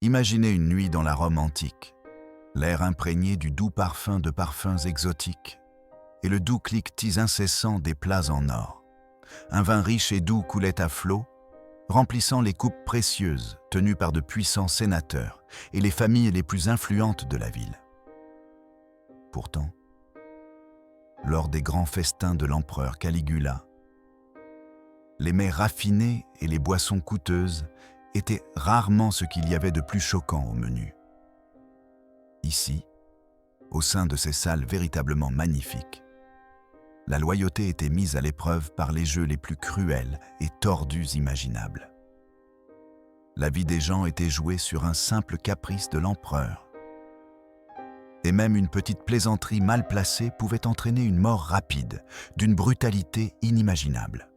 Imaginez une nuit dans la Rome antique, l'air imprégné du doux parfum de parfums exotiques et le doux cliquetis incessant des plats en or. Un vin riche et doux coulait à flots, remplissant les coupes précieuses tenues par de puissants sénateurs et les familles les plus influentes de la ville. Pourtant, lors des grands festins de l'empereur Caligula, les mets raffinés et les boissons coûteuses étaient rarement ce qu'il y avait de plus choquant au menu. Ici, au sein de ces salles véritablement magnifiques, la loyauté était mise à l'épreuve par les jeux les plus cruels et tordus imaginables. La vie des gens était jouée sur un simple caprice de l'empereur. Et même une petite plaisanterie mal placée pouvait entraîner une mort rapide, d'une brutalité inimaginable.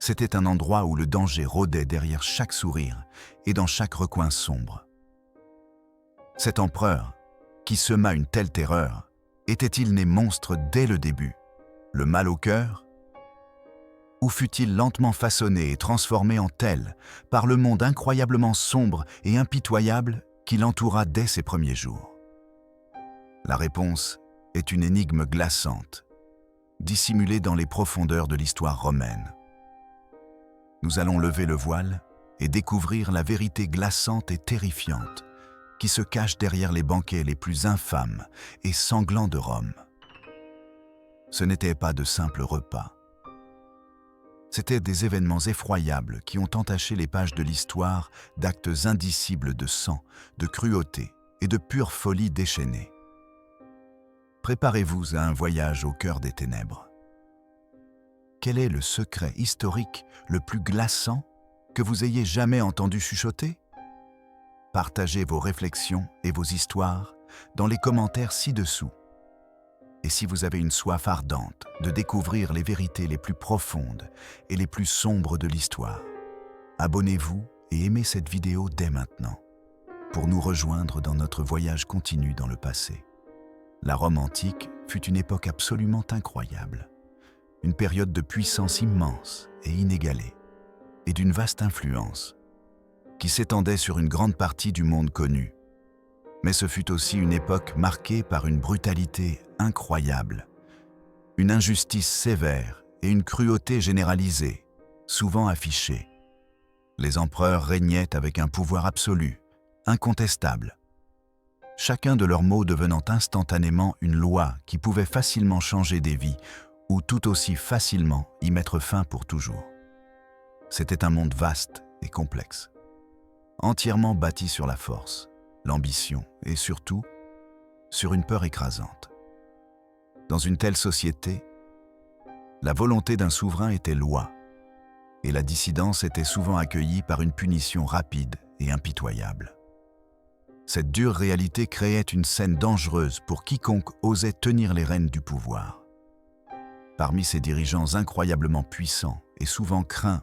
C'était un endroit où le danger rôdait derrière chaque sourire et dans chaque recoin sombre. Cet empereur, qui sema une telle terreur, était-il né monstre dès le début, le mal au cœur? Ou fut-il lentement façonné et transformé en tel par le monde incroyablement sombre et impitoyable qui l'entoura dès ses premiers jours? La réponse est une énigme glaçante, dissimulée dans les profondeurs de l'histoire romaine. Nous allons lever le voile et découvrir la vérité glaçante et terrifiante qui se cache derrière les banquets les plus infâmes et sanglants de Rome. Ce n'étaient pas de simples repas. C'étaient des événements effroyables qui ont entaché les pages de l'histoire d'actes indicibles de sang, de cruauté et de pure folie déchaînée. Préparez-vous à un voyage au cœur des ténèbres. Quel est le secret historique le plus glaçant que vous ayez jamais entendu chuchoter? Partagez vos réflexions et vos histoires dans les commentaires ci-dessous. Et si vous avez une soif ardente de découvrir les vérités les plus profondes et les plus sombres de l'histoire, abonnez-vous et aimez cette vidéo dès maintenant pour nous rejoindre dans notre voyage continu dans le passé. La Rome antique fut une époque absolument incroyable, une période de puissance immense et inégalée, et d'une vaste influence, qui s'étendait sur une grande partie du monde connu. Mais ce fut aussi une époque marquée par une brutalité incroyable, une injustice sévère et une cruauté généralisée, souvent affichée. Les empereurs régnaient avec un pouvoir absolu, incontestable, chacun de leurs mots devenant instantanément une loi qui pouvait facilement changer des vies ou tout aussi facilement y mettre fin pour toujours. C'était un monde vaste et complexe, entièrement bâti sur la force, l'ambition et surtout sur une peur écrasante. Dans une telle société, la volonté d'un souverain était loi et la dissidence était souvent accueillie par une punition rapide et impitoyable. Cette dure réalité créait une scène dangereuse pour quiconque osait tenir les rênes du pouvoir. Parmi ces dirigeants incroyablement puissants et souvent craints,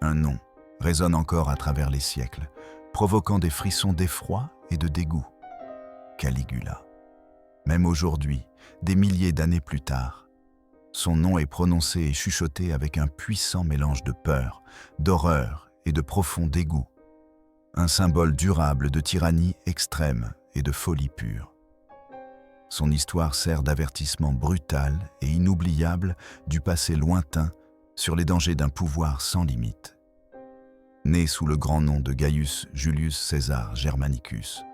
un nom résonne encore à travers les siècles, provoquant des frissons d'effroi et de dégoût. Caligula. Même aujourd'hui, des milliers d'années plus tard, son nom est prononcé et chuchoté avec un puissant mélange de peur, d'horreur et de profond dégoût. Un symbole durable de tyrannie extrême et de folie pure. Son histoire sert d'avertissement brutal et inoubliable du passé lointain sur les dangers d'un pouvoir sans limite. Né sous le grand nom de Gaius Julius Caesar Germanicus,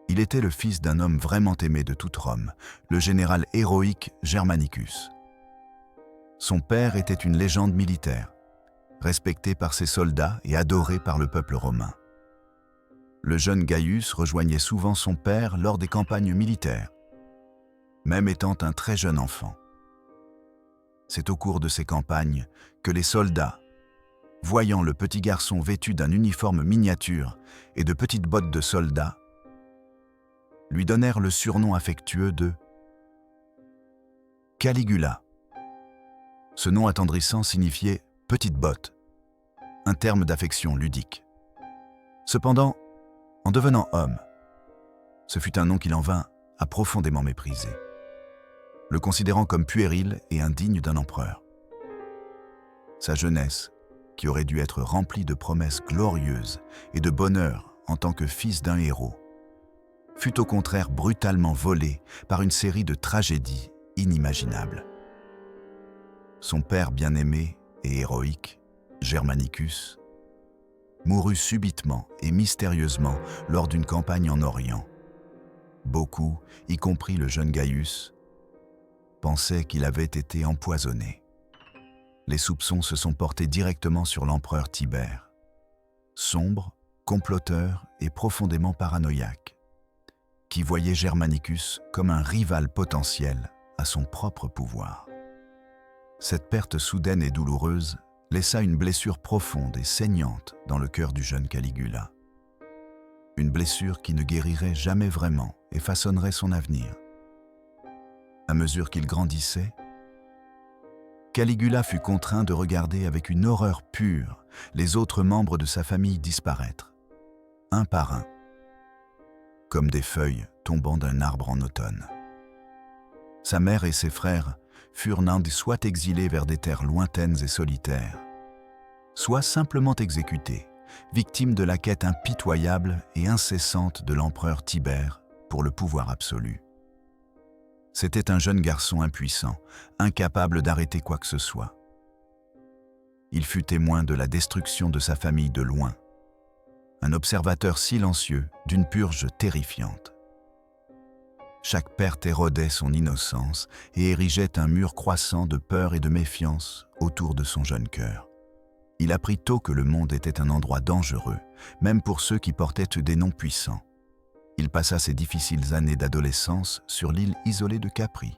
il était le fils d'un homme vraiment aimé de toute Rome, le général héroïque Germanicus. Son père était une légende militaire, respecté par ses soldats et adoré par le peuple romain. Le jeune Gaius rejoignait souvent son père lors des campagnes militaires, même étant un très jeune enfant. C'est au cours de ces campagnes que les soldats, voyant le petit garçon vêtu d'un uniforme miniature et de petites bottes de soldat, lui donnèrent le surnom affectueux de Caligula. Ce nom attendrissant signifiait « petite botte », un terme d'affection ludique. Cependant, en devenant homme, ce fut un nom qu'il en vint à profondément mépriser, le considérant comme puéril et indigne d'un empereur. Sa jeunesse qui aurait dû être rempli de promesses glorieuses et de bonheur en tant que fils d'un héros, fut au contraire brutalement volé par une série de tragédies inimaginables. Son père bien-aimé et héroïque, Germanicus, mourut subitement et mystérieusement lors d'une campagne en Orient. Beaucoup, y compris le jeune Gaius, pensaient qu'il avait été empoisonné. Les soupçons se sont portés directement sur l'empereur Tibère, sombre, comploteur et profondément paranoïaque, qui voyait Germanicus comme un rival potentiel à son propre pouvoir. Cette perte soudaine et douloureuse laissa une blessure profonde et saignante dans le cœur du jeune Caligula. Une blessure qui ne guérirait jamais vraiment et façonnerait son avenir. À mesure qu'il grandissait, Caligula fut contraint de regarder avec une horreur pure les autres membres de sa famille disparaître, un par un, comme des feuilles tombant d'un arbre en automne. Sa mère et ses frères furent soit exilés vers des terres lointaines et solitaires, soit simplement exécutés, victimes de la quête impitoyable et incessante de l'empereur Tibère pour le pouvoir absolu. C'était un jeune garçon impuissant, incapable d'arrêter quoi que ce soit. Il fut témoin de la destruction de sa famille de loin, un observateur silencieux d'une purge terrifiante. Chaque perte érodait son innocence et érigeait un mur croissant de peur et de méfiance autour de son jeune cœur. Il apprit tôt que le monde était un endroit dangereux, même pour ceux qui portaient des noms puissants. Il passa ses difficiles années d'adolescence sur l'île isolée de Capri,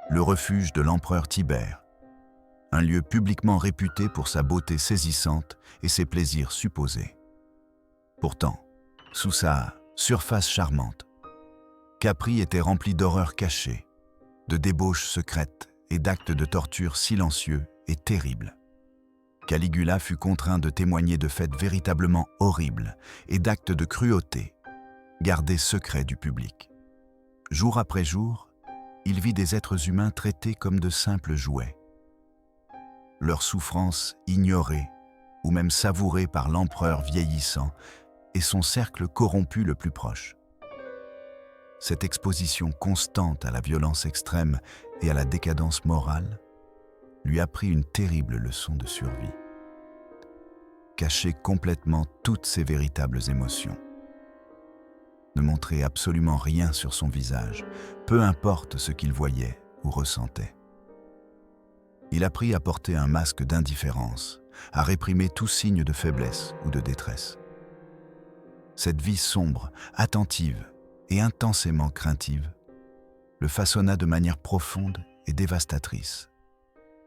le refuge de l'empereur Tibère, un lieu publiquement réputé pour sa beauté saisissante et ses plaisirs supposés. Pourtant, sous sa surface charmante, Capri était rempli d'horreurs cachées, de débauches secrètes et d'actes de torture silencieux et terribles. Caligula fut contraint de témoigner de faits véritablement horribles et d'actes de cruauté, gardés secrets du public. Jour après jour, il vit des êtres humains traités comme de simples jouets. Leurs souffrances ignorées ou même savourées par l'empereur vieillissant et son cercle corrompu le plus proche. Cette exposition constante à la violence extrême et à la décadence morale lui apprit une terrible leçon de survie. Cacher complètement toutes ses véritables émotions. Ne montrer absolument rien sur son visage, peu importe ce qu'il voyait ou ressentait. Il apprit à porter un masque d'indifférence, à réprimer tout signe de faiblesse ou de détresse. Cette vie sombre, attentive et intensément craintive le façonna de manière profonde et dévastatrice,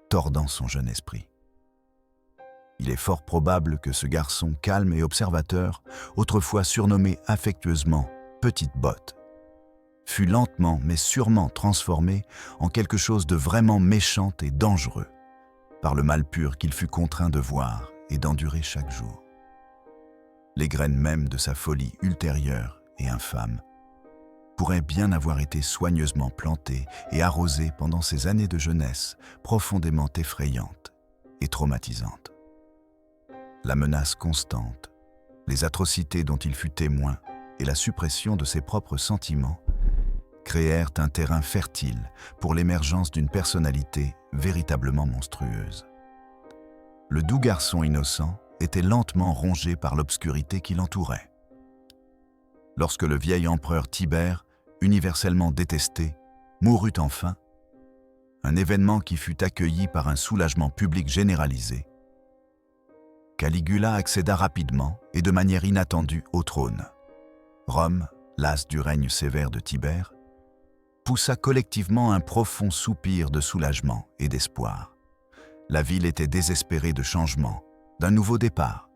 tordant son jeune esprit. Il est fort probable que ce garçon calme et observateur, autrefois surnommé affectueusement « Petite Botte », fut lentement mais sûrement transformé en quelque chose de vraiment méchant et dangereux par le mal pur qu'il fut contraint de voir et d'endurer chaque jour. Les graines mêmes de sa folie ultérieure et infâme pourraient bien avoir été soigneusement plantées et arrosées pendant ces années de jeunesse profondément effrayantes et traumatisantes. La menace constante, les atrocités dont il fut témoin et la suppression de ses propres sentiments créèrent un terrain fertile pour l'émergence d'une personnalité véritablement monstrueuse. Le doux garçon innocent était lentement rongé par l'obscurité qui l'entourait. Lorsque le vieil empereur Tibère, universellement détesté, mourut enfin, un événement qui fut accueilli par un soulagement public généralisé, Caligula accéda rapidement et de manière inattendue au trône. Rome, lasse du règne sévère de Tibère, poussa collectivement un profond soupir de soulagement et d'espoir. La ville était désespérée de changement, d'un nouveau départ.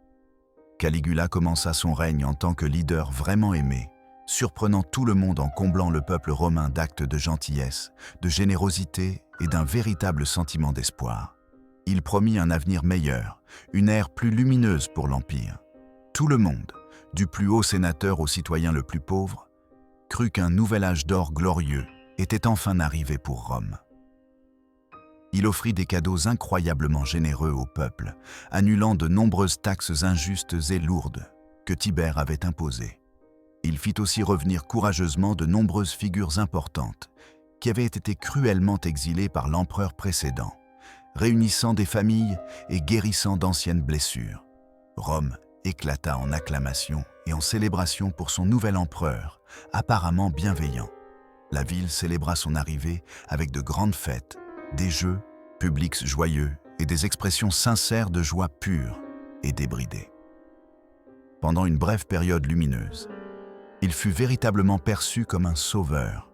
Caligula commença son règne en tant que leader vraiment aimé, surprenant tout le monde en comblant le peuple romain d'actes de gentillesse, de générosité et d'un véritable sentiment d'espoir. Il promit un avenir meilleur, une ère plus lumineuse pour l'Empire. Tout le monde, du plus haut sénateur au citoyen le plus pauvre, crut qu'un nouvel âge d'or glorieux était enfin arrivé pour Rome. Il offrit des cadeaux incroyablement généreux au peuple, annulant de nombreuses taxes injustes et lourdes que Tibère avait imposées. Il fit aussi revenir courageusement de nombreuses figures importantes qui avaient été cruellement exilées par l'empereur précédent, réunissant des familles et guérissant d'anciennes blessures. Rome éclata en acclamations et en célébrations pour son nouvel empereur, apparemment bienveillant. La ville célébra son arrivée avec de grandes fêtes, des jeux, publics joyeux et des expressions sincères de joie pure et débridée. Pendant une brève période lumineuse, il fut véritablement perçu comme un sauveur,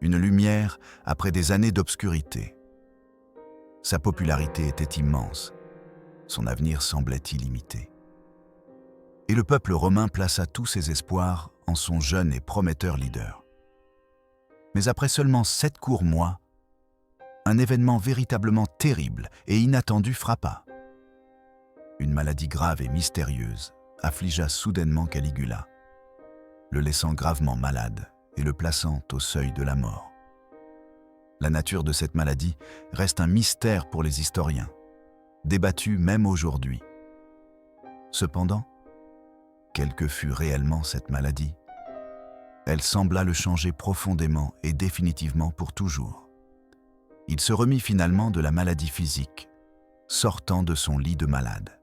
une lumière après des années d'obscurité. Sa popularité était immense, son avenir semblait illimité. Et le peuple romain plaça tous ses espoirs en son jeune et prometteur leader. Mais après seulement 7 courts mois, un événement véritablement terrible et inattendu frappa. Une maladie grave et mystérieuse affligea soudainement Caligula, le laissant gravement malade et le plaçant au seuil de la mort. La nature de cette maladie reste un mystère pour les historiens, débattu même aujourd'hui. Cependant, quelle que fût réellement cette maladie, elle sembla le changer profondément et définitivement pour toujours. Il se remit finalement de la maladie physique, sortant de son lit de malade.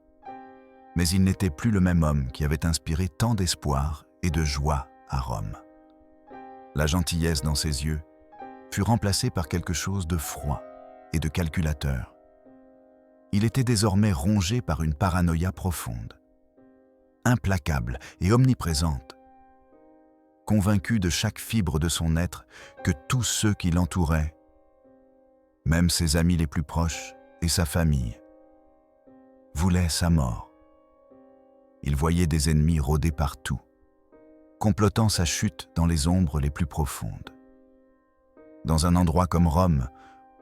Mais il n'était plus le même homme qui avait inspiré tant d'espoir et de joie à Rome. La gentillesse dans ses yeux fut remplacée par quelque chose de froid et de calculateur. Il était désormais rongé par une paranoïa profonde, implacable et omniprésente, convaincu de chaque fibre de son être que tous ceux qui l'entouraient, même ses amis les plus proches et sa famille, voulaient sa mort. Il voyait des ennemis rôder partout, complotant sa chute dans les ombres les plus profondes. Dans un endroit comme Rome,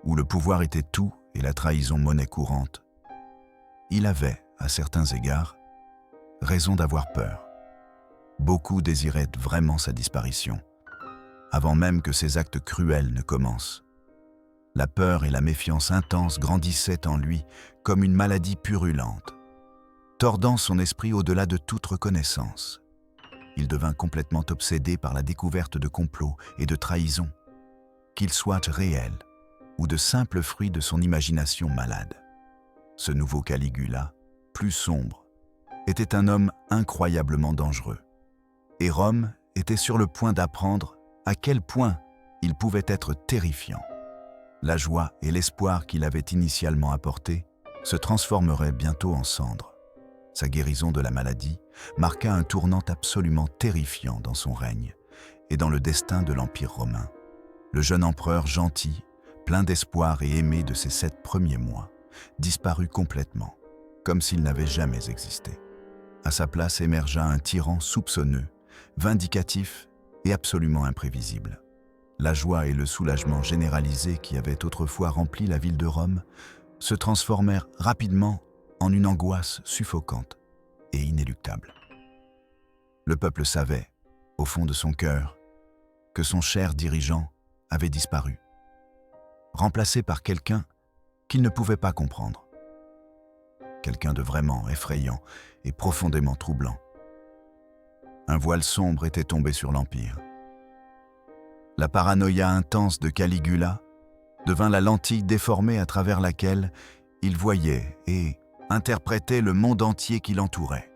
où le pouvoir était tout et la trahison monnaie courante, il avait, à certains égards, raison d'avoir peur. Beaucoup désiraient vraiment sa disparition, avant même que ces actes cruels ne commencent. La peur et la méfiance intense grandissaient en lui comme une maladie purulente, tordant son esprit au-delà de toute reconnaissance. Il devint complètement obsédé par la découverte de complots et de trahisons, qu'ils soient réels ou de simples fruits de son imagination malade. Ce nouveau Caligula, plus sombre, était un homme incroyablement dangereux. Et Rome était sur le point d'apprendre à quel point il pouvait être terrifiant. La joie et l'espoir qu'il avait initialement apportés se transformeraient bientôt en cendres. Sa guérison de la maladie marqua un tournant absolument terrifiant dans son règne et dans le destin de l'Empire romain. Le jeune empereur gentil, plein d'espoir et aimé de ses 7 premiers mois, disparut complètement, comme s'il n'avait jamais existé. À sa place émergea un tyran soupçonneux, vindicatif et absolument imprévisible. La joie et le soulagement généralisé qui avaient autrefois rempli la ville de Rome se transformèrent rapidement en une angoisse suffocante et inéluctable. Le peuple savait, au fond de son cœur, que son cher dirigeant avait disparu, remplacé par quelqu'un qu'il ne pouvait pas comprendre. Quelqu'un de vraiment effrayant et profondément troublant. Un voile sombre était tombé sur l'Empire. La paranoïa intense de Caligula devint la lentille déformée à travers laquelle il voyait et interprétait le monde entier qui l'entourait.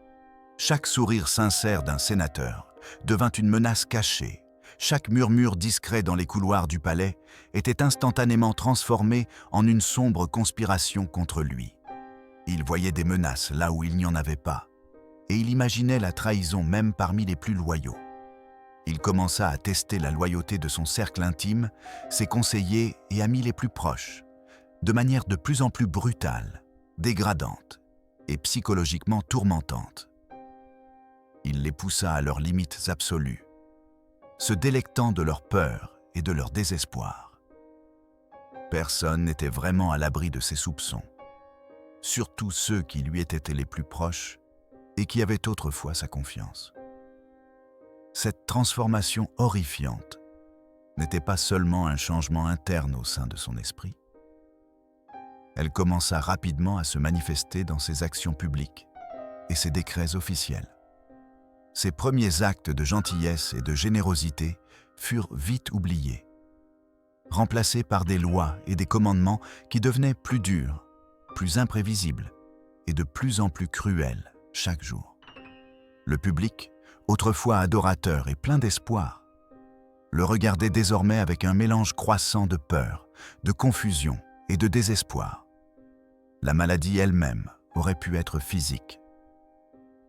Chaque sourire sincère d'un sénateur devint une menace cachée. Chaque murmure discret dans les couloirs du palais était instantanément transformé en une sombre conspiration contre lui. Il voyait des menaces là où il n'y en avait pas, et il imaginait la trahison même parmi les plus loyaux. Il commença à tester la loyauté de son cercle intime, ses conseillers et amis les plus proches, de manière de plus en plus brutale, dégradante et psychologiquement tourmentante. Il les poussa à leurs limites absolues, se délectant de leur peur et de leur désespoir. Personne n'était vraiment à l'abri de ses soupçons, surtout ceux qui lui étaient les plus proches et qui avaient autrefois sa confiance. Cette transformation horrifiante n'était pas seulement un changement interne au sein de son esprit, Elle commença rapidement à se manifester dans ses actions publiques et ses décrets officiels. Ses premiers actes de gentillesse et de générosité furent vite oubliés, remplacés par des lois et des commandements qui devenaient plus durs, plus imprévisibles et de plus en plus cruels chaque jour. Le public, autrefois adorateur et plein d'espoir, le regardait désormais avec un mélange croissant de peur, de confusion et de désespoir. La maladie elle-même aurait pu être physique.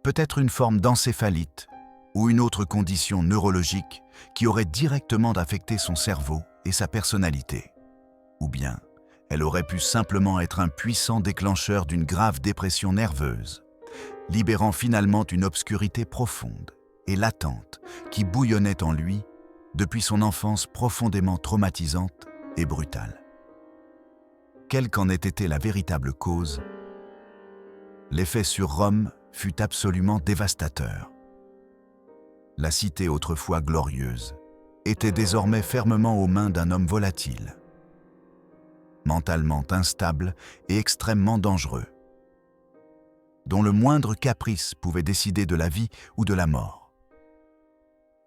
Peut-être une forme d'encéphalite ou une autre condition neurologique qui aurait directement affecté son cerveau et sa personnalité. Ou bien, elle aurait pu simplement être un puissant déclencheur d'une grave dépression nerveuse, libérant finalement une obscurité profonde et latente qui bouillonnait en lui depuis son enfance profondément traumatisante et brutale. Quelle qu'en ait été la véritable cause, l'effet sur Rome fut absolument dévastateur. La cité autrefois glorieuse était désormais fermement aux mains d'un homme volatile, mentalement instable et extrêmement dangereux, dont le moindre caprice pouvait décider de la vie ou de la mort.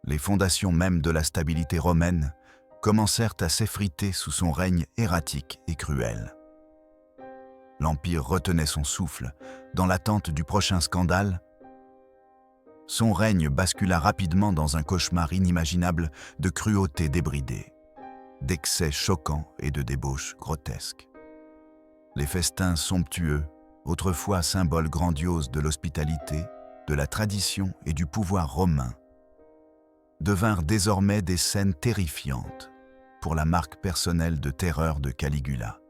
Les fondations même de la stabilité romaine commencèrent à s'effriter sous son règne erratique et cruel. L'Empire retenait son souffle dans l'attente du prochain scandale. Son règne bascula rapidement dans un cauchemar inimaginable de cruauté débridée, d'excès choquants et de débauches grotesques. Les festins somptueux, autrefois symboles grandioses de l'hospitalité, de la tradition et du pouvoir romain, devinrent désormais des scènes terrifiantes pour la marque personnelle de terreur de Caligula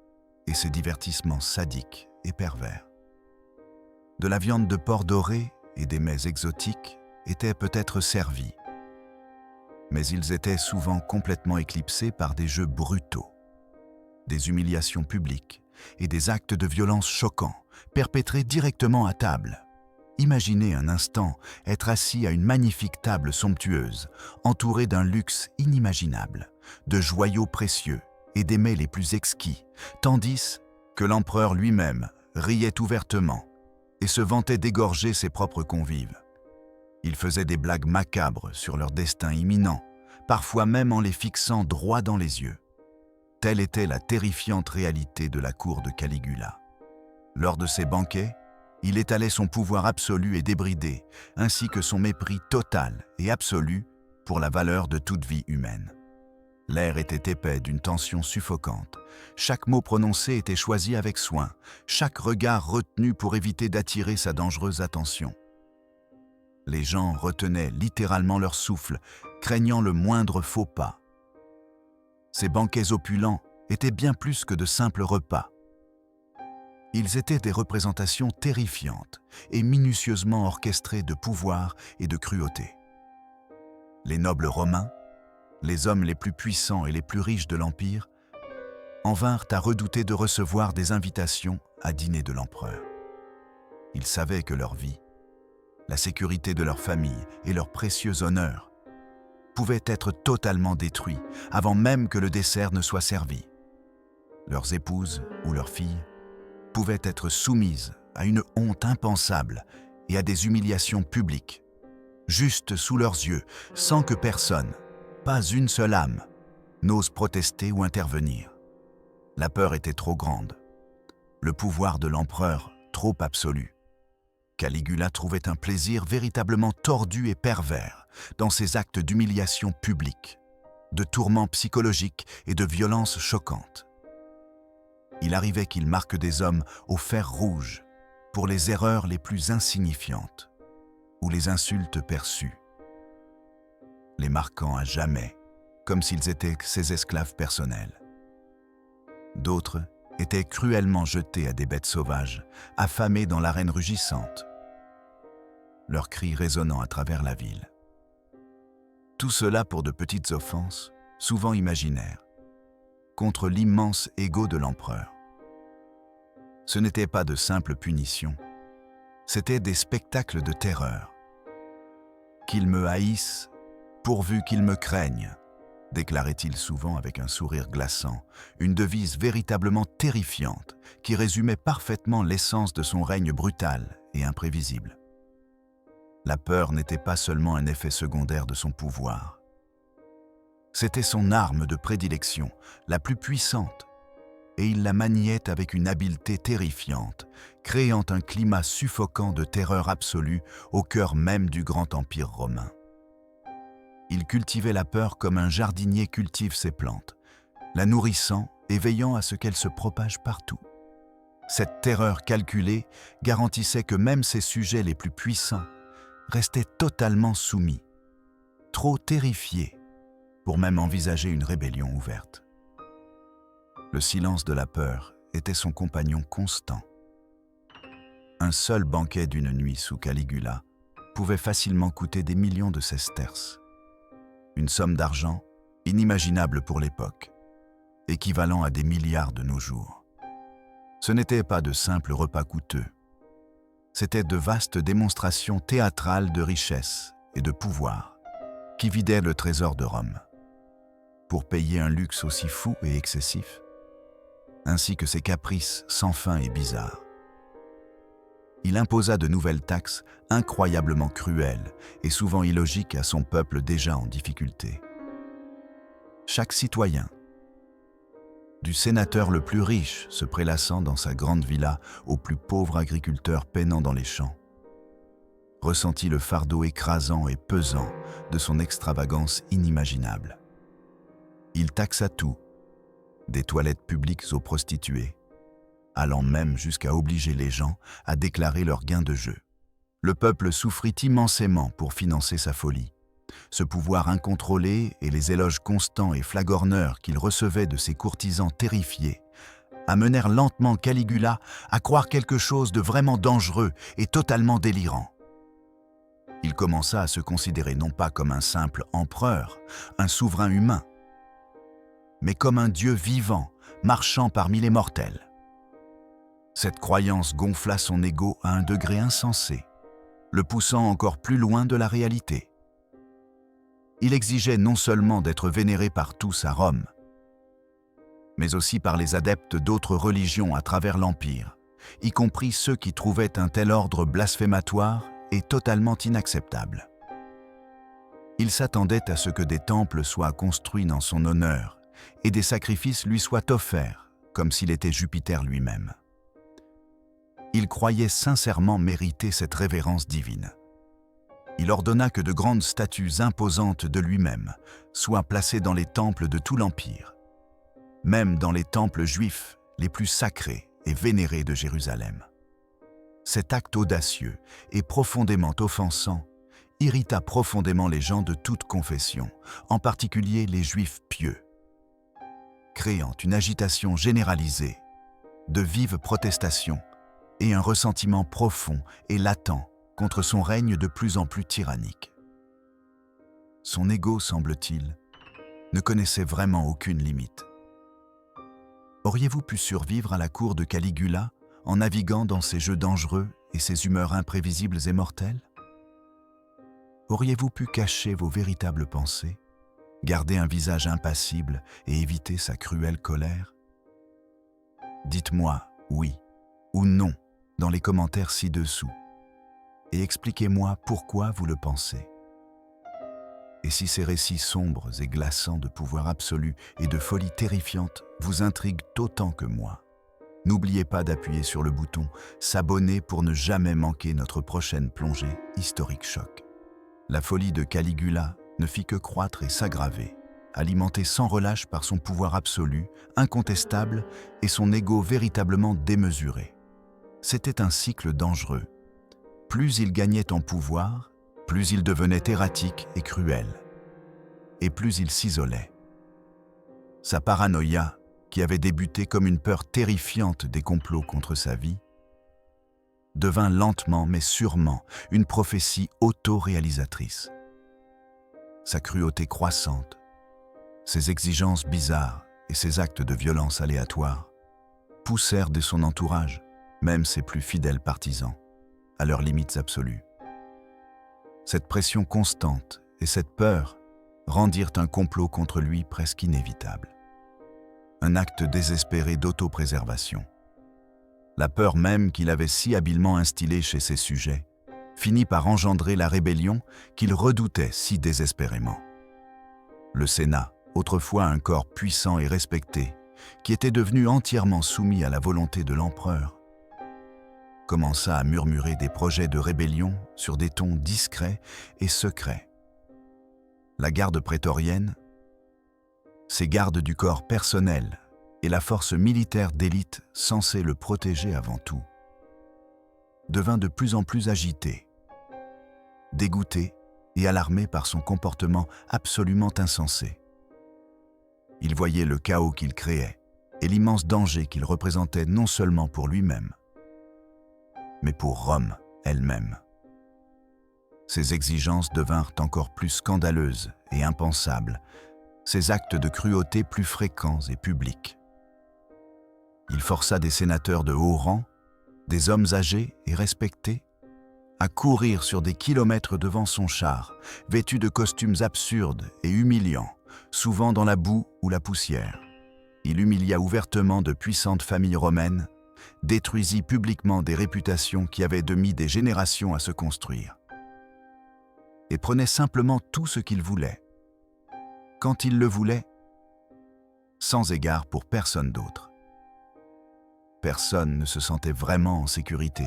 et ses divertissements sadiques et pervers. De la viande de porc dorée et des mets exotiques étaient peut-être servis, mais ils étaient souvent complètement éclipsés par des jeux brutaux, des humiliations publiques et des actes de violence choquants perpétrés directement à table. Imaginez un instant être assis à une magnifique table somptueuse, entouré d'un luxe inimaginable, de joyaux précieux et des mets les plus exquis, tandis que l'empereur lui-même riait ouvertement et se vantait d'égorger ses propres convives. Il faisait des blagues macabres sur leur destin imminent, parfois même en les fixant droit dans les yeux. Telle était la terrifiante réalité de la cour de Caligula. Lors de ses banquets, il étalait son pouvoir absolu et débridé, ainsi que son mépris total et absolu pour la valeur de toute vie humaine. L'air était épais d'une tension suffocante. Chaque mot prononcé était choisi avec soin, chaque regard retenu pour éviter d'attirer sa dangereuse attention. Les gens retenaient littéralement leur souffle, craignant le moindre faux pas. Ces banquets opulents étaient bien plus que de simples repas. Ils étaient des représentations terrifiantes et minutieusement orchestrées de pouvoir et de cruauté. Les nobles romains, les hommes les plus puissants et les plus riches de l'Empire, en vinrent à redouter de recevoir des invitations à dîner de l'empereur. Ils savaient que leur vie, la sécurité de leur famille et leur précieux honneur pouvaient être totalement détruits avant même que le dessert ne soit servi. Leurs épouses ou leurs filles pouvaient être soumises à une honte impensable et à des humiliations publiques, juste sous leurs yeux, sans que personne, pas une seule âme, n'ose protester ou intervenir. La peur était trop grande, le pouvoir de l'empereur trop absolu. Caligula trouvait un plaisir véritablement tordu et pervers dans ces actes d'humiliation publique, de tourments psychologiques et de violences choquantes. Il arrivait qu'il marque des hommes au fer rouge pour les erreurs les plus insignifiantes ou les insultes perçues, les marquant à jamais comme s'ils étaient ses esclaves personnels. D'autres étaient cruellement jetés à des bêtes sauvages, affamées dans l'arène rugissante, leurs cris résonnant à travers la ville. Tout cela pour de petites offenses, souvent imaginaires, contre l'immense ego de l'empereur. Ce n'était pas de simples punitions, c'étaient des spectacles de terreur. Qu'ils me haïssent, pourvu qu'ils me craignent, déclarait-il souvent avec un sourire glaçant, une devise véritablement terrifiante qui résumait parfaitement l'essence de son règne brutal et imprévisible. La peur n'était pas seulement un effet secondaire de son pouvoir. C'était son arme de prédilection, la plus puissante, et il la maniait avec une habileté terrifiante, créant un climat suffocant de terreur absolue au cœur même du grand empire romain. Il cultivait la peur comme un jardinier cultive ses plantes, la nourrissant et veillant à ce qu'elle se propage partout. Cette terreur calculée garantissait que même ses sujets les plus puissants restaient totalement soumis, trop terrifiés pour même envisager une rébellion ouverte. Le silence de la peur était son compagnon constant. Un seul banquet d'une nuit sous Caligula pouvait facilement coûter des millions de sesterces. Une somme d'argent inimaginable pour l'époque, équivalent à des milliards de nos jours. Ce n'était pas de simples repas coûteux. C'était de vastes démonstrations théâtrales de richesse et de pouvoir qui vidaient le trésor de Rome. Pour payer un luxe aussi fou et excessif, ainsi que ses caprices sans fin et bizarres. Il imposa de nouvelles taxes incroyablement cruelles et souvent illogiques à son peuple déjà en difficulté. Chaque citoyen, du sénateur le plus riche se prélassant dans sa grande villa au plus pauvre agriculteur peinant dans les champs, ressentit le fardeau écrasant et pesant de son extravagance inimaginable. Il taxa tout, des toilettes publiques aux prostituées, allant même jusqu'à obliger les gens à déclarer leurs gains de jeu. Le peuple souffrit immensément pour financer sa folie. Ce pouvoir incontrôlé et les éloges constants et flagorneurs qu'il recevait de ses courtisans terrifiés amenèrent lentement Caligula à croire quelque chose de vraiment dangereux et totalement délirant. Il commença à se considérer non pas comme un simple empereur, un souverain humain, mais comme un dieu vivant, marchant parmi les mortels. Cette croyance gonfla son ego à un degré insensé, le poussant encore plus loin de la réalité. Il exigeait non seulement d'être vénéré par tous à Rome, mais aussi par les adeptes d'autres religions à travers l'Empire, y compris ceux qui trouvaient un tel ordre blasphématoire et totalement inacceptable. Il s'attendait à ce que des temples soient construits en son honneur et des sacrifices lui soient offerts, comme s'il était Jupiter lui-même. Il croyait sincèrement mériter cette révérence divine. Il ordonna que de grandes statues imposantes de lui-même soient placées dans les temples de tout l'Empire, même dans les temples juifs les plus sacrés et vénérés de Jérusalem. Cet acte audacieux et profondément offensant irrita profondément les gens de toute confession, en particulier les Juifs pieux, créant une agitation généralisée, de vives protestations et un ressentiment profond et latent contre son règne de plus en plus tyrannique. Son ego, semble-t-il, ne connaissait vraiment aucune limite. Auriez-vous pu survivre à la cour de Caligula en naviguant dans ses jeux dangereux et ses humeurs imprévisibles et mortelles? Auriez-vous pu cacher vos véritables pensées, garder un visage impassible et éviter sa cruelle colère? Dites-moi oui ou non dans les commentaires ci-dessous et expliquez-moi pourquoi vous le pensez. Et si ces récits sombres et glaçants de pouvoir absolu et de folie terrifiante vous intriguent autant que moi, n'oubliez pas d'appuyer sur le bouton « S'abonner » pour ne jamais manquer notre prochaine plongée historique choc. La folie de Caligula ne fit que croître et s'aggraver, alimentée sans relâche par son pouvoir absolu, incontestable et son ego véritablement démesuré. C'était un cycle dangereux. Plus il gagnait en pouvoir, plus il devenait erratique et cruel, et plus il s'isolait. Sa paranoïa, qui avait débuté comme une peur terrifiante des complots contre sa vie, devint lentement mais sûrement une prophétie auto-réalisatrice. Sa cruauté croissante, ses exigences bizarres et ses actes de violence aléatoires poussèrent de son entourage, même ses plus fidèles partisans, à leurs limites absolues. Cette pression constante et cette peur rendirent un complot contre lui presque inévitable. Un acte désespéré d'autopréservation. La peur même qu'il avait si habilement instillée chez ses sujets finit par engendrer la rébellion qu'il redoutait si désespérément. Le Sénat, autrefois un corps puissant et respecté, qui était devenu entièrement soumis à la volonté de l'empereur, commença à murmurer des projets de rébellion sur des tons discrets et secrets. La garde prétorienne, ses gardes du corps personnel et la force militaire d'élite censée le protéger avant tout, devint de plus en plus agité, dégoûté et alarmé par son comportement absolument insensé. Il voyait le chaos qu'il créait et l'immense danger qu'il représentait non seulement pour lui-même, mais pour Rome elle-même. Ses exigences devinrent encore plus scandaleuses et impensables, ses actes de cruauté plus fréquents et publics. Il força des sénateurs de haut rang, des hommes âgés et respectés, à courir sur des kilomètres devant son char, vêtus de costumes absurdes et humiliants, souvent dans la boue ou la poussière. Il humilia ouvertement de puissantes familles romaines, détruisit publiquement des réputations qui avaient mis des générations à se construire, et prenait simplement tout ce qu'il voulait, quand il le voulait, sans égard pour personne d'autre. Personne ne se sentait vraiment en sécurité.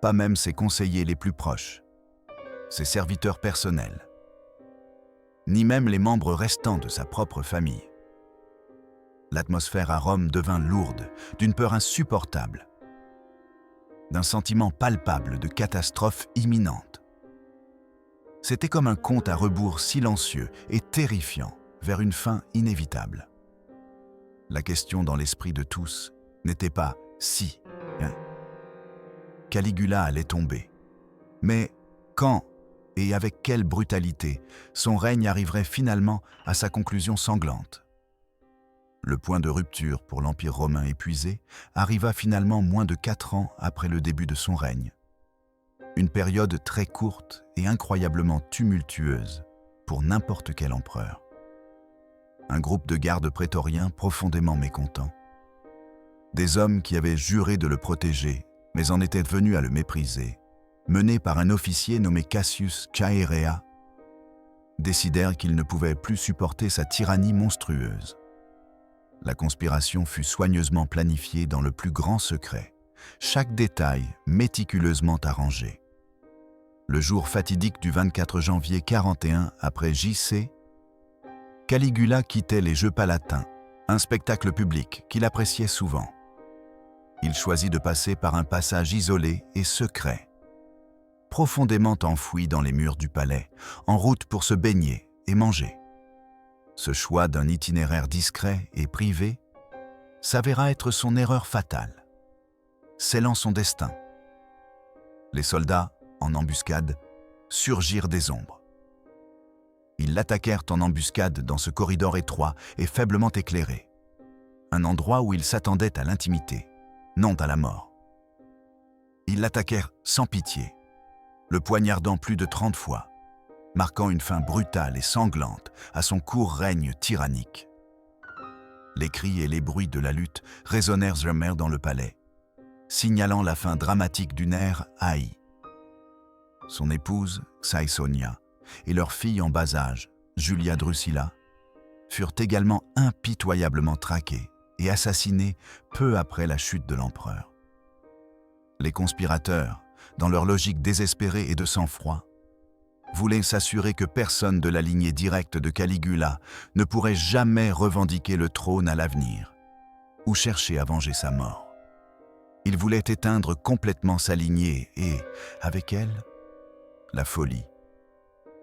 Pas même ses conseillers les plus proches, ses serviteurs personnels, ni même les membres restants de sa propre famille. L'atmosphère à Rome devint lourde, d'une peur insupportable, d'un sentiment palpable de catastrophe imminente. C'était comme un compte à rebours silencieux et terrifiant vers une fin inévitable. La question dans l'esprit de tous n'était pas si Caligula allait tomber, mais quand et avec quelle brutalité son règne arriverait finalement à sa conclusion sanglante. Le point de rupture pour l'Empire romain épuisé arriva finalement moins de 4 ans après le début de son règne. Une période très courte et incroyablement tumultueuse pour n'importe quel empereur. Un groupe de gardes prétoriens profondément mécontents. Des hommes qui avaient juré de le protéger, mais en étaient venus à le mépriser, menés par un officier nommé Cassius Chaerea, décidèrent qu'ils ne pouvaient plus supporter sa tyrannie monstrueuse. La conspiration fut soigneusement planifiée dans le plus grand secret, chaque détail méticuleusement arrangé. Le jour fatidique du 24 janvier 41 après J.C., Caligula quittait les Jeux palatins, un spectacle public qu'il appréciait souvent. Il choisit de passer par un passage isolé et secret, profondément enfoui dans les murs du palais, en route pour se baigner et manger. Ce choix d'un itinéraire discret et privé s'avéra être son erreur fatale, scellant son destin. Les soldats, en embuscade, surgirent des ombres. Ils l'attaquèrent en embuscade dans ce corridor étroit et faiblement éclairé, un endroit où il s'attendait à l'intimité, non à la mort. Ils l'attaquèrent sans pitié, le poignardant plus de 30 fois, marquant une fin brutale et sanglante à son court règne tyrannique. Les cris et les bruits de la lutte résonnèrent jamais dans le palais, signalant la fin dramatique d'une ère haïe. Son épouse, Caesonia, et leur fille en bas âge, Julia Drusilla, furent également impitoyablement traquées et assassinées peu après la chute de l'empereur. Les conspirateurs, dans leur logique désespérée et de sang-froid, voulaient s'assurer que personne de la lignée directe de Caligula ne pourrait jamais revendiquer le trône à l'avenir ou chercher à venger sa mort. Ils voulaient éteindre complètement sa lignée et, avec elle, la folie,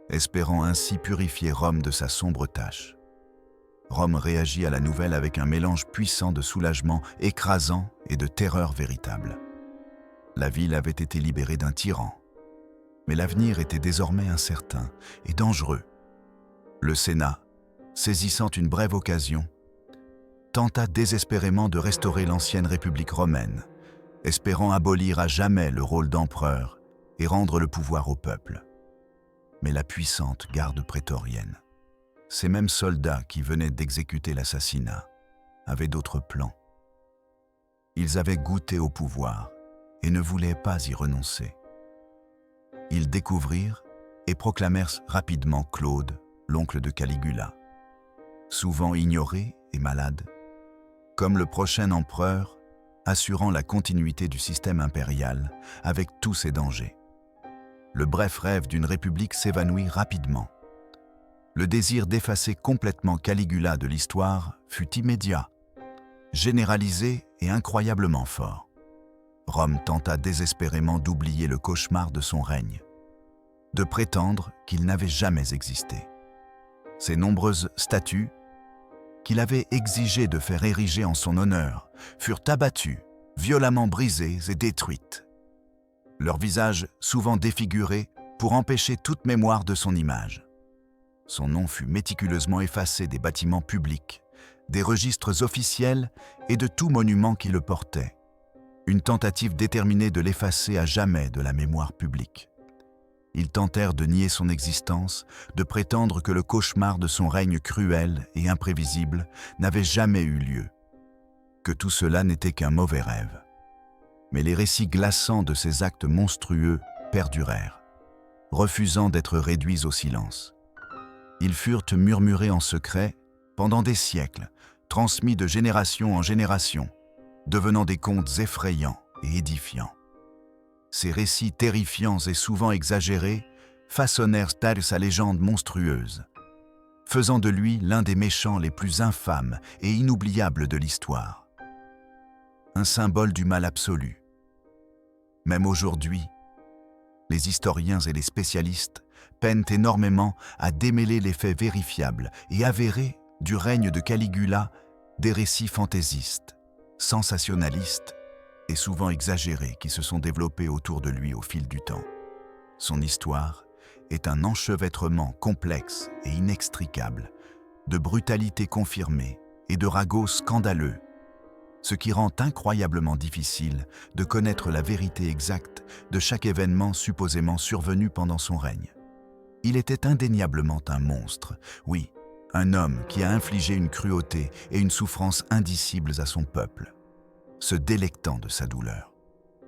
espérant ainsi purifier Rome de sa sombre tâche. Rome réagit à la nouvelle avec un mélange puissant de soulagement écrasant et de terreur véritable. La ville avait été libérée d'un tyran, mais l'avenir était désormais incertain et dangereux. Le Sénat, saisissant une brève occasion, tenta désespérément de restaurer l'ancienne République romaine, espérant abolir à jamais le rôle d'empereur et rendre le pouvoir au peuple. mais la puissante garde prétorienne. Ces mêmes soldats qui venaient d'exécuter l'assassinat avaient d'autres plans. Ils avaient goûté au pouvoir et ne voulaient pas y renoncer. Ils découvrirent et proclamèrent rapidement Claude, l'oncle de Caligula. Souvent ignoré et malade, comme le prochain empereur, assurant la continuité du système impérial avec tous ses dangers. Le bref rêve d'une république s'évanouit rapidement. Le désir d'effacer complètement Caligula de l'histoire fut immédiat, généralisé et incroyablement fort. Rome tenta désespérément d'oublier le cauchemar de son règne, de prétendre qu'il n'avait jamais existé. Ces nombreuses statues, qu'il avait exigé de faire ériger en son honneur, furent abattues, violemment brisées et détruites. Leurs visages souvent défigurés pour empêcher toute mémoire de son image. Son nom fut méticuleusement effacé des bâtiments publics, des registres officiels et de tout monument qui le portait. Une tentative déterminée de l'effacer à jamais de la mémoire publique. Ils tentèrent de nier son existence, de prétendre que le cauchemar de son règne cruel et imprévisible n'avait jamais eu lieu, que tout cela n'était qu'un mauvais rêve. Mais les récits glaçants de ces actes monstrueux perdurèrent, refusant d'être réduits au silence. Ils furent murmurés en secret pendant des siècles, transmis de génération en génération, devenant des contes effrayants et édifiants. Ces récits terrifiants et souvent exagérés façonnèrent telle sa légende monstrueuse, faisant de lui l'un des méchants les plus infâmes et inoubliables de l'histoire. Un symbole du mal absolu. Même aujourd'hui, les historiens et les spécialistes peinent énormément à démêler les faits vérifiables et avérés du règne de Caligula des récits fantaisistes, sensationnalistes et souvent exagérés qui se sont développés autour de lui au fil du temps. Son histoire est un enchevêtrement complexe et inextricable de brutalité confirmée et de ragots scandaleux, ce qui rend incroyablement difficile de connaître la vérité exacte de chaque événement supposément survenu pendant son règne. Il était indéniablement un monstre, oui, un homme qui a infligé une cruauté et une souffrance indicibles à son peuple, se délectant de sa douleur.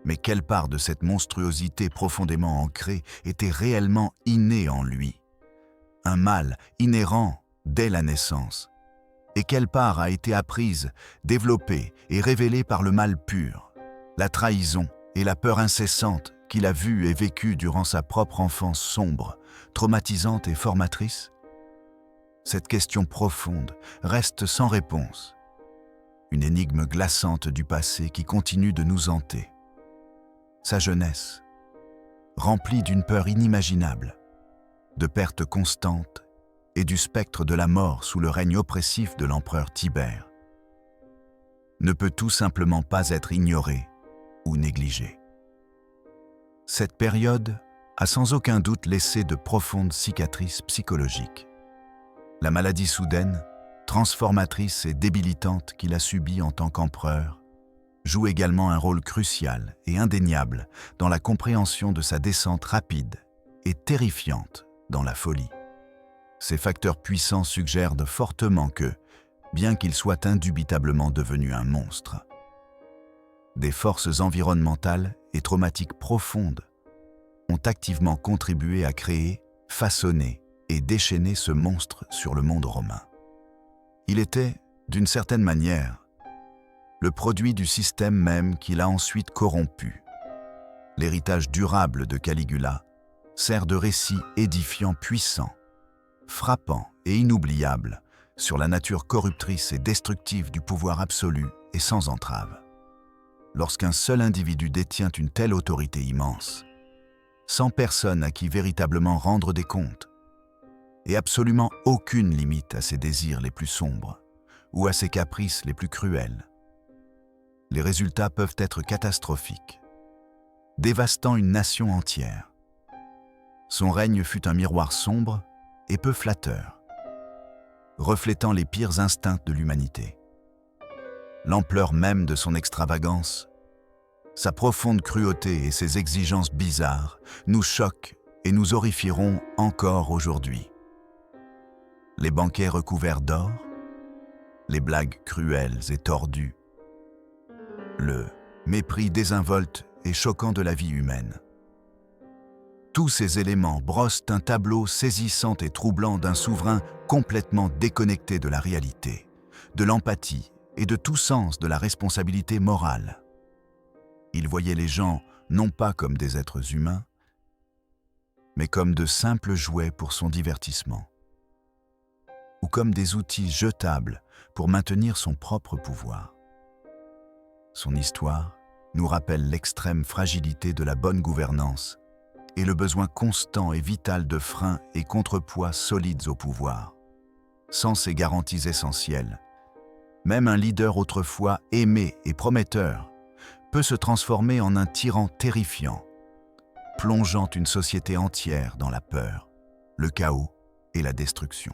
Mais quelle part de cette monstruosité profondément ancrée était réellement innée en lui? Un mal inhérent dès la naissance. Et quelle part a été apprise, développée et révélée par le mal pur, la trahison et la peur incessante qu'il a vue et vécue durant sa propre enfance sombre, traumatisante et formatrice? Cette question profonde reste sans réponse. Une énigme glaçante du passé qui continue de nous hanter. Sa jeunesse, remplie d'une peur inimaginable, de pertes constantes et du spectre de la mort sous le règne oppressif de l'empereur Tibère, ne peut tout simplement pas être ignorée ou négligée. Cette période a sans aucun doute laissé de profondes cicatrices psychologiques. La maladie soudaine, transformatrice et débilitante qu'il a subie en tant qu'empereur, joue également un rôle crucial et indéniable dans la compréhension de sa descente rapide et terrifiante dans la folie. Ces facteurs puissants suggèrent fortement que, bien qu'il soit indubitablement devenu un monstre, des forces environnementales et traumatiques profondes ont activement contribué à créer, façonner et déchaîner ce monstre sur le monde romain. Il était, d'une certaine manière, le produit du système même qu'il a ensuite corrompu. L'héritage durable de Caligula sert de récit édifiant puissant, frappant et inoubliable sur la nature corruptrice et destructive du pouvoir absolu et sans entrave. Lorsqu'un seul individu détient une telle autorité immense, sans personne à qui véritablement rendre des comptes, et absolument aucune limite à ses désirs les plus sombres ou à ses caprices les plus cruels, les résultats peuvent être catastrophiques, dévastant une nation entière. Son règne fut un miroir sombre et peu flatteur, reflétant les pires instincts de l'humanité. L'ampleur même de son extravagance, sa profonde cruauté et ses exigences bizarres nous choquent et nous horrifieront encore aujourd'hui. Les banquets recouverts d'or, les blagues cruelles et tordues, le mépris désinvolte et choquant de la vie humaine. Tous ces éléments brossent un tableau saisissant et troublant d'un souverain complètement déconnecté de la réalité, de l'empathie et de tout sens de la responsabilité morale. Il voyait les gens non pas comme des êtres humains, mais comme de simples jouets pour son divertissement, ou comme des outils jetables pour maintenir son propre pouvoir. Son histoire nous rappelle l'extrême fragilité de la bonne gouvernance et le besoin constant et vital de freins et contrepoids solides au pouvoir. Sans ces garanties essentielles, même un leader autrefois aimé et prometteur peut se transformer en un tyran terrifiant, plongeant une société entière dans la peur, le chaos et la destruction.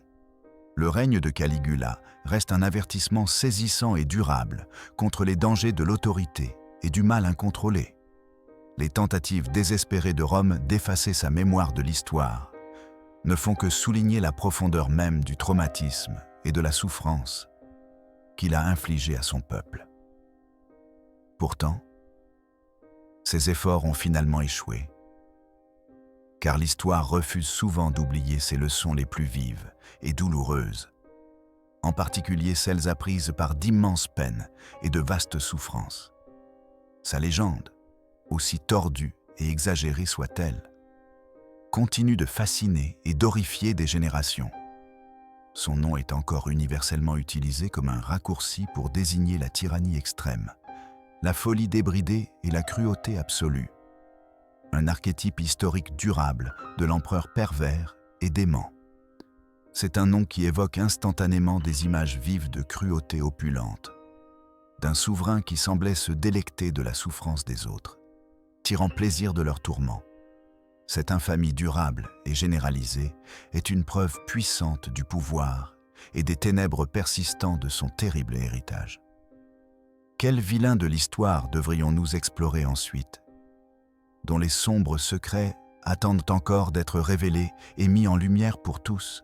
Le règne de Caligula reste un avertissement saisissant et durable contre les dangers de l'autorité et du mal incontrôlé. Les tentatives désespérées de Rome d'effacer sa mémoire de l'histoire ne font que souligner la profondeur même du traumatisme et de la souffrance qu'il a infligé à son peuple. Pourtant, ces efforts ont finalement échoué, car l'histoire refuse souvent d'oublier ses leçons les plus vives et douloureuses, en particulier celles apprises par d'immenses peines et de vastes souffrances. Sa légende, aussi tordue et exagérée soit-elle, continue de fasciner et d'horrifier des générations. Son nom est encore universellement utilisé comme un raccourci pour désigner la tyrannie extrême, la folie débridée et la cruauté absolue. Un archétype historique durable de l'empereur pervers et dément. C'est un nom qui évoque instantanément des images vives de cruauté opulente, d'un souverain qui semblait se délecter de la souffrance des autres, tirant plaisir de leurs tourments. Cette infamie durable et généralisée est une preuve puissante du pouvoir et des ténèbres persistants de son terrible héritage. Quel vilain de l'histoire devrions-nous explorer ensuite, dont les sombres secrets attendent encore d'être révélés et mis en lumière pour tous?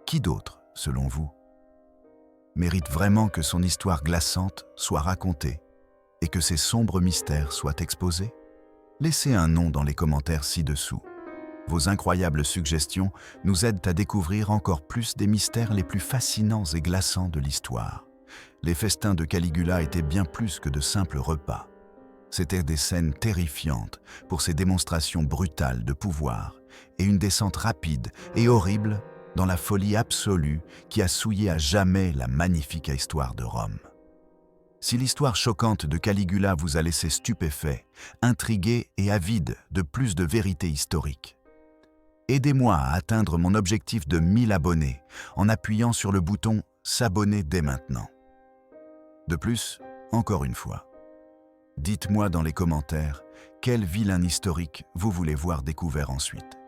Qui d'autre, selon vous, mérite vraiment que son histoire glaçante soit racontée et que ses sombres mystères soient exposés? Laissez un nom dans les commentaires ci-dessous. Vos incroyables suggestions nous aident à découvrir encore plus des mystères les plus fascinants et glaçants de l'histoire. Les festins de Caligula étaient bien plus que de simples repas. C'étaient des scènes terrifiantes pour ses démonstrations brutales de pouvoir et une descente rapide et horrible dans la folie absolue qui a souillé à jamais la magnifique histoire de Rome. Si l'histoire choquante de Caligula vous a laissé stupéfait, intrigué et avide de plus de vérité historique, aidez-moi à atteindre mon objectif de 1000 abonnés en appuyant sur le bouton « S'abonner dès maintenant ». De plus, encore une fois, dites-moi dans les commentaires quel vilain historique vous voulez voir découvert ensuite.